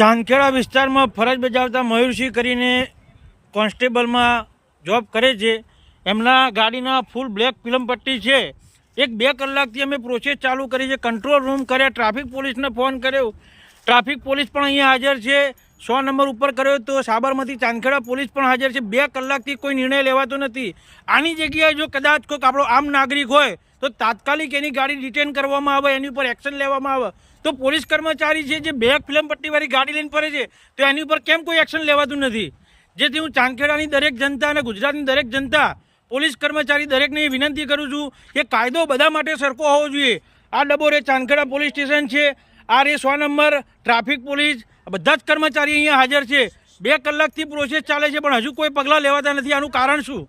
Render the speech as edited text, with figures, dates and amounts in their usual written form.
ચાંદખેડા વિસ્તારમાં ફરજ બજાવતા મયુરસિંહ કરીને કોન્સ્ટેબલમાં જોબ કરે છે. એમના ગાડીના ફૂલ બ્લેક ફિલ્મ પટ્ટી છે. 1-2 કલાકથી અમે પ્રોસેસ ચાલુ કરી છે. કંટ્રોલ રૂમ કર્યા, ટ્રાફિક પોલીસને ફોન કર્યો, ટ્રાફિક પોલીસ પણ અહીંયા હાજર છે. 100 નંબર ઉપર કર્યો તો સાબરમતી ચાંદખેડા પોલીસ પણ હાજર છે. 2 કલાકથી કોઈ નિર્ણય લેવાતો નથી. આની જગ્યાએ જો કદાચ કોઈક આપણો આમ નાગરિક હોય તો તાત્કાલિક એની ગાડી રિટેન કરવામાં આવે, એની ઉપર એક્શન લેવામાં આવે. તો પોલીસ કર્મચારી છે જે બ્લેક ફિલ્મ પટ્ટીવાળી ગાડી લઈને ફરે છે તો એની ઉપર કેમ કોઈ એક્શન લેવાતું નથી? જેથી હું ચાંદખેડાની દરેક જનતા અને ગુજરાતની દરેક જનતા, પોલીસ કર્મચારી દરેકને વિનંતી કરું છું કે કાયદો બધા માટે સરખો હોવો જોઈએ. આ ડબોરે ચાંદખેડા પોલીસ સ્ટેશન છે, આ રે 100 નંબર ટ્રાફિક પોલીસ, બધા જ કર્મચારી અહીંયા હાજર છે. 2 કલાકથી પ્રોસેસ ચાલે છે પણ હજુ કોઈ પગલાં લેવાતા નથી. આનું કારણ શું?